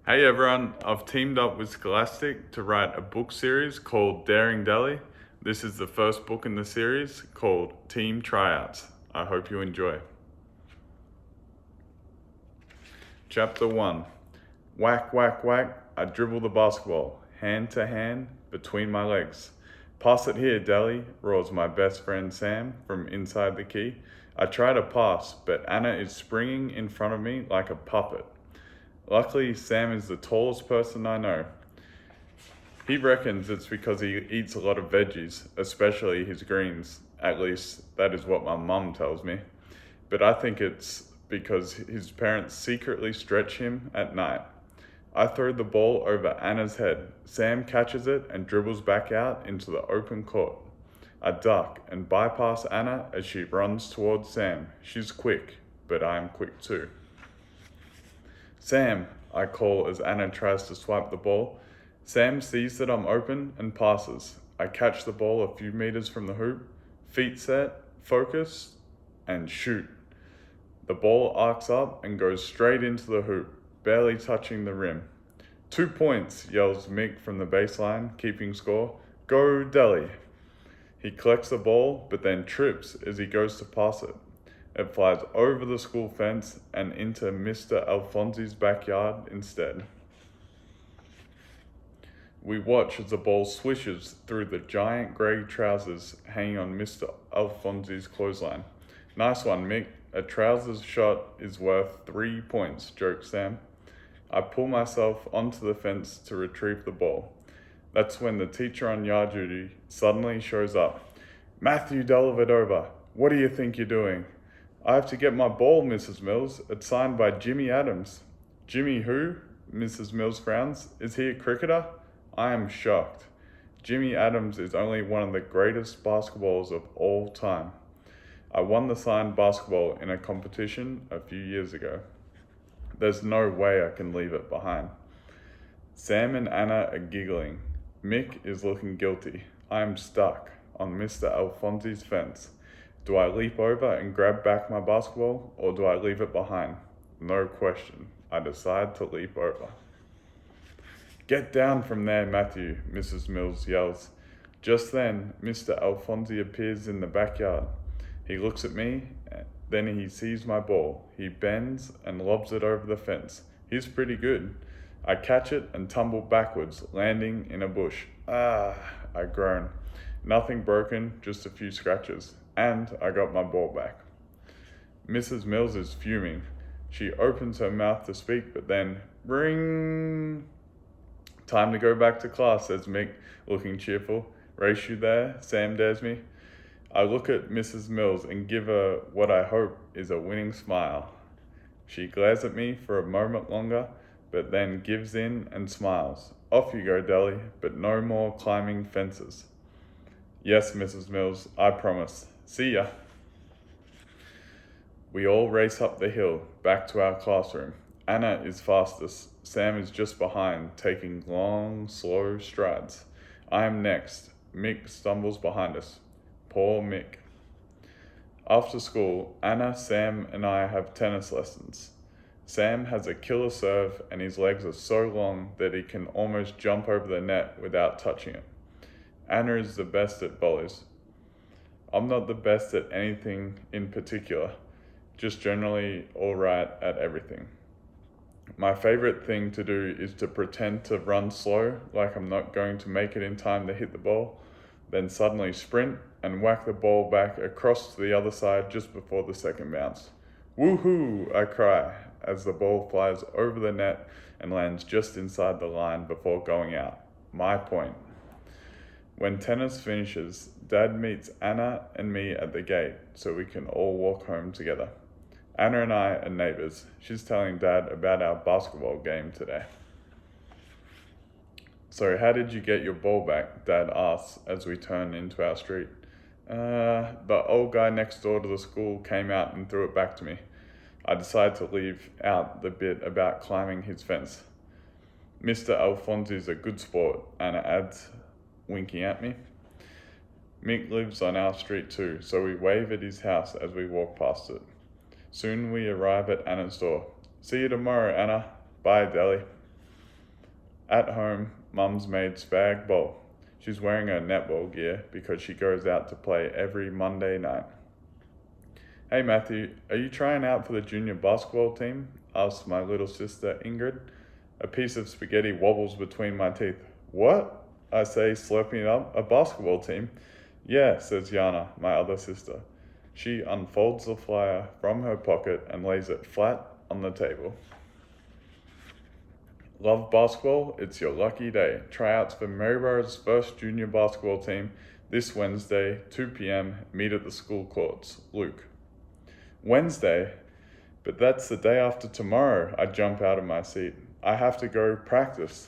Hey everyone, I've teamed up with Scholastic to write a book series called Daring Deli. This is the first book in the series called Team Tryouts. I hope you enjoy. Chapter 1. Whack, whack, whack, I dribble the basketball, hand to hand, between my legs. Pass it here, Deli, roars my best friend Sam from inside the key. I try to pass, but Anna is springing in front of me like a puppet. Luckily, Sam is the tallest person I know. He reckons it's because he eats a lot of veggies, especially his greens. At least, that is what my mum tells me. But I think it's because his parents secretly stretch him at night. I throw the ball over Anna's head. Sam catches it and dribbles back out into the open court. I duck and bypass Anna as she runs towards Sam. She's quick, but I am quick too. Sam, I call as Anna tries to swipe the ball. Sam sees that I'm open and passes. I catch the ball a few meters from the hoop, feet set, focus, and shoot. The ball arcs up and goes straight into the hoop, barely touching the rim. 2 points, yells Mick from the baseline, keeping score. Go Deli. He collects the ball, but then trips as he goes to pass it. It flies over the school fence and into Mr. Alfonsi's backyard instead. We watch as the ball swishes through the giant grey trousers hanging on Mr. Alfonsi's clothesline. Nice one, Mick. A trousers shot is worth 3 points, jokes Sam. I pull myself onto the fence to retrieve the ball. That's when the teacher on yard duty suddenly shows up. Matthew Dellavedova, what do you think you're doing? I have to get my ball, Mrs. Mills. It's signed by Jimmy Adams. Jimmy who? Mrs. Mills frowns. Is he a cricketer? I am shocked. Jimmy Adams is only one of the greatest basketballers of all time. I won the signed basketball in a competition a few years ago. There's no way I can leave it behind. Sam and Anna are giggling. Mick is looking guilty. I am stuck on Mr. Alfonsi's fence. Do I leap over and grab back my basketball, or do I leave it behind? No question. I decide to leap over. Get down from there, Matthew, Mrs. Mills yells. Just then, Mr. Alfonsi appears in the backyard. He looks at me, then he sees my ball. He bends and lobs it over the fence. He's pretty good. I catch it and tumble backwards, landing in a bush. Ah, I groan. Nothing broken, just a few scratches. And I got my ball back. Mrs. Mills is fuming. She opens her mouth to speak, but then, ring! Time to go back to class, says Mick, looking cheerful. Race you there? Sam dares me. I look at Mrs. Mills and give her what I hope is a winning smile. She glares at me for a moment longer, but then gives in and smiles. Off you go, Deli, but no more climbing fences. Yes, Mrs. Mills, I promise. See ya. We all race up the hill, back to our classroom. Anna is fastest. Sam is just behind, taking long, slow strides. I am next. Mick stumbles behind us. Poor Mick. After school, Anna, Sam, and I have tennis lessons. Sam has a killer serve, and his legs are so long that he can almost jump over the net without touching it. Anna is the best at volleys. I'm not the best at anything in particular, just generally alright at everything. My favorite thing to do is to pretend to run slow, like I'm not going to make it in time to hit the ball, then suddenly sprint and whack the ball back across to the other side just before the second bounce. Woohoo! I cry as the ball flies over the net and lands just inside the line before going out. My point. When tennis finishes, Dad meets Anna and me at the gate so we can all walk home together. Anna and I are neighbors. She's telling Dad about our basketball game today. So how did you get your ball back? Dad asks as we turn into our street. The old guy next door to the school came out and threw it back to me. I decided to leave out the bit about climbing his fence. Mr. Alfonsi is a good sport, Anna adds, winking at me. Mick lives on our street too, so we wave at his house as we walk past it. Soon we arrive at Anna's door. See you tomorrow, Anna. Bye, Deli. At home, Mum's made spag bowl. She's wearing her netball gear because she goes out to play every Monday night. Hey Matthew, are you trying out for the junior basketball team? Asks my little sister Ingrid. A piece of spaghetti wobbles between my teeth. What? I say, slurping it up. A basketball team? Yeah, says Yana, my other sister. She unfolds the flyer from her pocket and lays it flat on the table. Love basketball? It's your lucky day. Tryouts for Maryborough's first junior basketball team this Wednesday, 2 p.m. Meet at the school courts. Luke. Wednesday? But that's the day after tomorrow. I jump out of my seat. I have to go practice.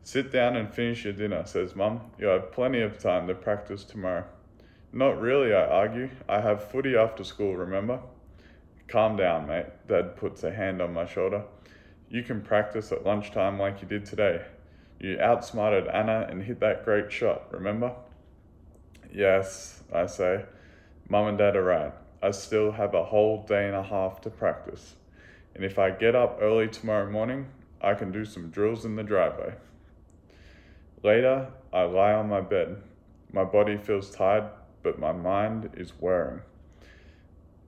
Sit down and finish your dinner, says Mum. You have plenty of time to practice tomorrow. Not really, I argue. I have footy after school, remember? Calm down, mate. Dad puts a hand on my shoulder. You can practice at lunchtime like you did today. You outsmarted Anna and hit that great shot, remember? Yes, I say. Mum and Dad are right. I still have a whole day and a half to practice. And if I get up early tomorrow morning, I can do some drills in the driveway. Later, I lie on my bed. My body feels tired, but my mind is whirring.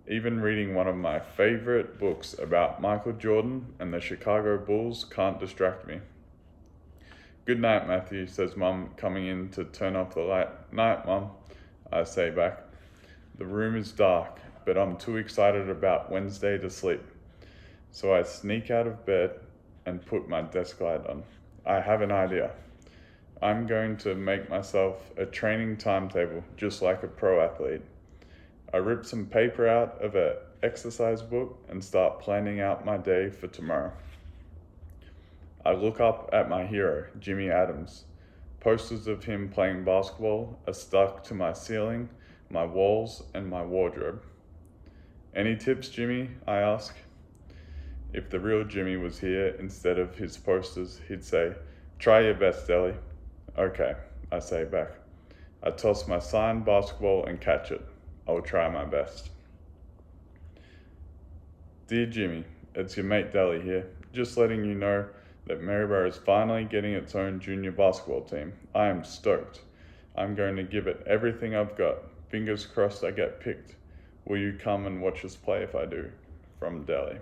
Even reading one of my favorite books about Michael Jordan and the Chicago Bulls can't distract me. Good night, Matthew, says Mum, coming in to turn off the light. Night, Mum, I say back. The room is dark, but I'm too excited about Wednesday to sleep. So I sneak out of bed and put my desk light on. I have an idea. I'm going to make myself a training timetable, just like a pro athlete. I rip some paper out of an exercise book and start planning out my day for tomorrow. I look up at my hero, Jimmy Adams. Posters of him playing basketball are stuck to my ceiling, my walls, and my wardrobe. Any tips, Jimmy? I ask. If the real Jimmy was here instead of his posters, he'd say, try your best, Ellie. Okay, I say back. I toss my signed basketball and catch it. I'll try my best. Dear Jimmy, it's your mate Deli here. Just letting you know that Maryborough is finally getting its own junior basketball team. I am stoked. I'm going to give it everything I've got. Fingers crossed I get picked. Will you come and watch us play if I do? From Deli.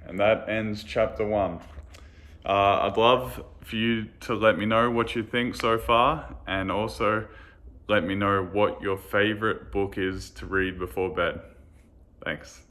And that ends chapter 1. I'd love for you to let me know what you think so far, and also let me know what your favorite book is to read before bed. Thanks.